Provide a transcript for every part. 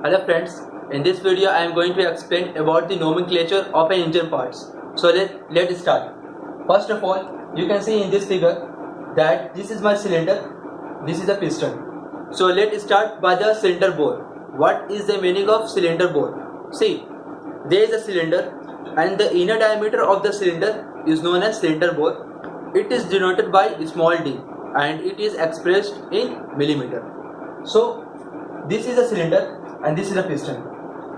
Hello friends, in this video I am going to explain about the nomenclature of an engine parts. So let's start. First of all, you can see in this figure that this is my cylinder, this is a piston. So let's start by the cylinder bore. What is the meaning of cylinder bore? See, there is a cylinder and the inner diameter of the cylinder is known as cylinder bore. It is denoted by small d and it is expressed in millimeter. So this is a cylinder and this is a piston.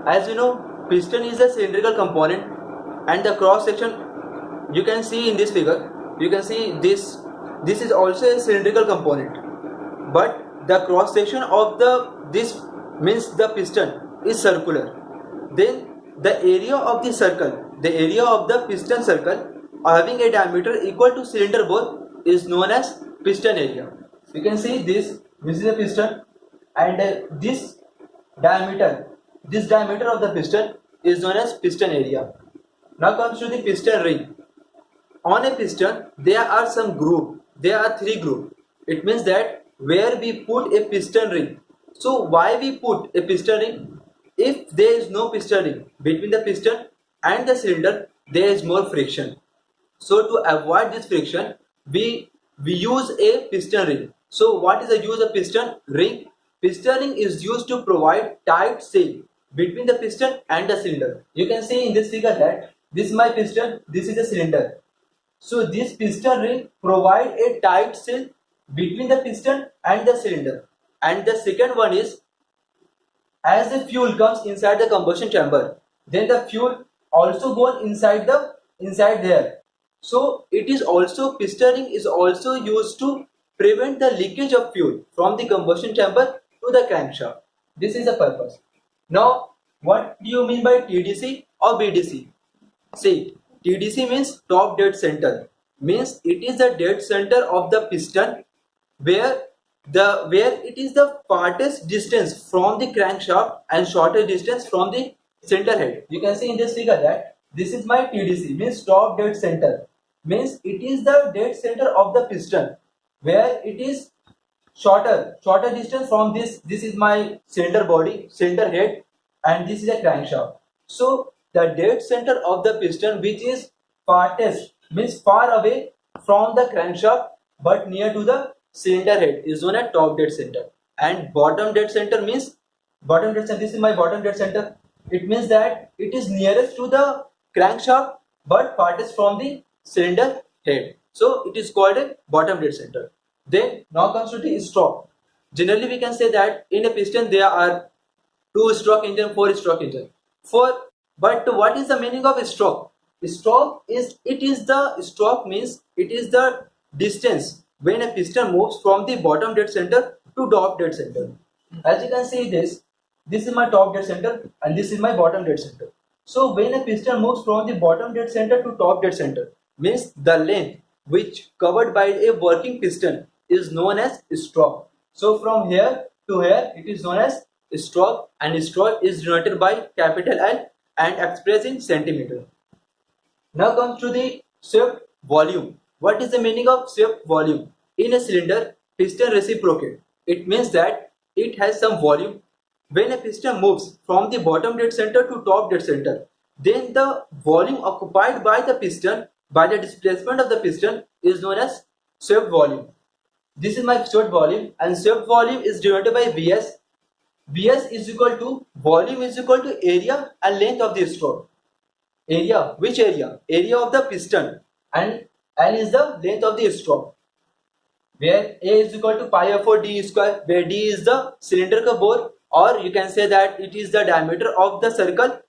As you know, piston is a cylindrical component and the cross section you can see in this figure. You can see this is also a cylindrical component, but the cross section of this means the piston is circular. Then the area of the circle, the area of the piston circle having a diameter equal to cylinder bore is known as piston area. You can see this is a piston and this diameter of the piston is known as piston area. Now comes to the piston ring. On a piston there are some groove. There are three grooves. It means that where we put a piston ring. So why we put a piston ring? If there is no piston ring between the piston and the cylinder, there is more friction. So to avoid this friction, we use a piston ring. So what is the use of piston ring? Piston ring is used to provide tight seal between the piston and the cylinder. You can see in this figure that this is my piston, this is the cylinder. So this piston ring provide a tight seal between the piston and the cylinder. And the second one is, as the fuel comes inside the combustion chamber, then the fuel also goes inside there. So it is also, piston ring is also used to prevent the leakage of fuel from the combustion chamber to the crankshaft. This is the purpose. Now, what do you mean by TDC or BDC? See, TDC means top dead center. Means it is the dead center of the piston where it is the farthest distance from the crankshaft and shortest distance from the center head. You can see in this figure that this is my TDC, means top dead center. Means it is the dead center of the piston where it is shorter distance from this is my cylinder body, cylinder head, and this is a crankshaft. So the dead center of the piston, which is farthest, means far away from the crankshaft but near to the cylinder head, is known as top dead center. And bottom dead center means this is my bottom dead center. It means that it is nearest to the crankshaft but farthest from the cylinder head. So it is called a bottom dead center. Then now comes to the stroke. Generally we can say that in a piston there are 2-stroke engine, 4-stroke engine. But what is the meaning of a stroke? Stroke is the distance when a piston moves from the bottom dead center to top dead center. As you can see this is my top dead center and this is my bottom dead center. So when a piston moves from the bottom dead center to top dead center, means the length which covered by a working piston is known as stroke. So from here to here it is known as stroke, and stroke is denoted by capital L and expressed in centimeter. Now comes to the swept volume. What is the meaning of swept volume? In a cylinder, piston reciprocate. It means that it has some volume. When a piston moves from the bottom dead center to top dead center, then the volume occupied by the piston by the displacement of the piston is known as swept volume. This is my swept volume, and swept volume is denoted by Vs. Vs is equal to volume is equal to area and length of the stroke. Area, which area? Area of the piston, and L is the length of the stroke, where A is equal to pi f4 d square, where d is the cylindrical bore, or you can say that it is the diameter of the circle.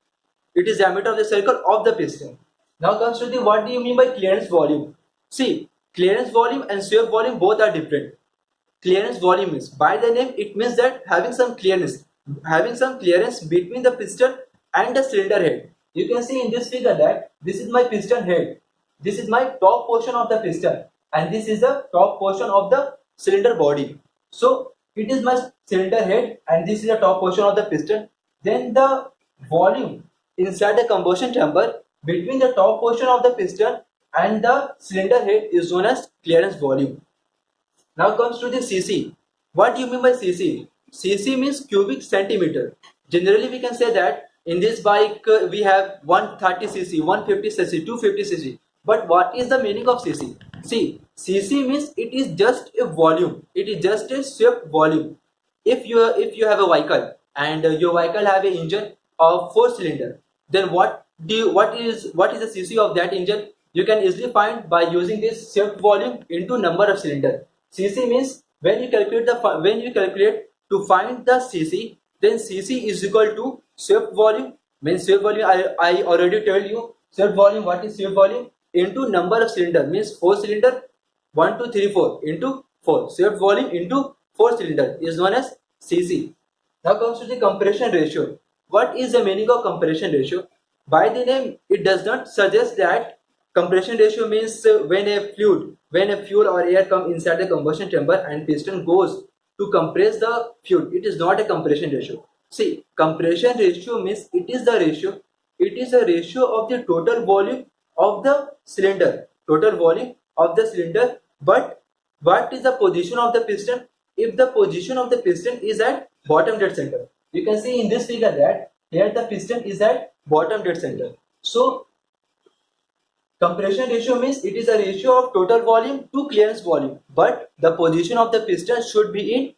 It is diameter of the circle of the piston. Now comes to the, what do you mean by clearance volume? See, clearance volume and swept volume both are different. Clearance volume is, by the name it means that having some clearance between the piston and the cylinder head. You can see in this figure that this is my piston head, this is my top portion of the piston, and this is the top portion of the cylinder body. So it is my cylinder head and this is the top portion of the piston. Then the volume inside the combustion chamber between the top portion of the piston and the cylinder head is known as clearance volume. Now comes to the cc. What do you mean by cc? cc means cubic centimeter. Generally we can say that in this bike we have 130 cc, 150 cc, 250 cc. But what is the meaning of cc? See, cc means it is just a volume. It is just a swept volume. If you have a vehicle and your vehicle have an engine of 4 cylinder, then what is the cc of that engine? You can easily find by using this swept volume into number of cylinder. Cc means when you calculate to find the cc, then cc is equal to swept volume. Means swept volume, I already told you swept volume. What is swept volume? Into number of cylinder, means 4 cylinder, 1 2 3 4 into 4. Swept volume into 4 cylinder is known as cc. Now comes to the compression ratio. What is the meaning of compression ratio? By the name, it does not suggest that compression ratio means when a fuel or air comes inside the combustion chamber and piston goes to compress the fuel. It is not a compression ratio. See, compression ratio means it is the ratio. It is a ratio of the total volume of the cylinder. Total volume of the cylinder. But what is the position of the piston? If the position of the piston is at bottom dead center, you can see in this figure that here the piston is at bottom dead center. So compression ratio means it is a ratio of total volume to clearance volume, but the position of the piston should be in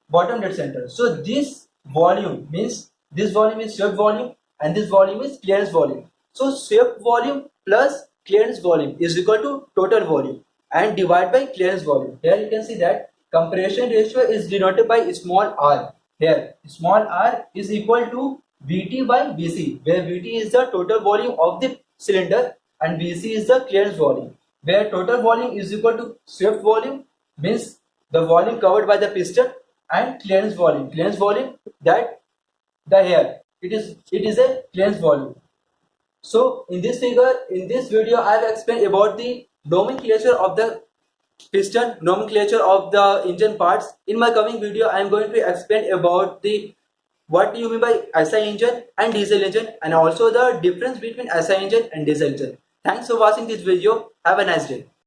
bottom dead center. So this volume means this volume is swept volume and this volume is clearance volume. So swept volume plus clearance volume is equal to total volume and divide by clearance volume. Here you can see that compression ratio is denoted by small r. Here small r is equal to Vt by Vc, where Vt is the total volume of the cylinder and Vc is the clearance volume, where total volume is equal to swept volume means the volume covered by the piston, and clearance volume that the air, it is a clearance volume. So in this video I have explained about the nomenclature of the piston, nomenclature of the engine parts. In my coming video I am going to explain about the what do you mean by SI engine and diesel engine, and also the difference between SI engine and diesel engine. Thanks for watching this video. Have a nice day.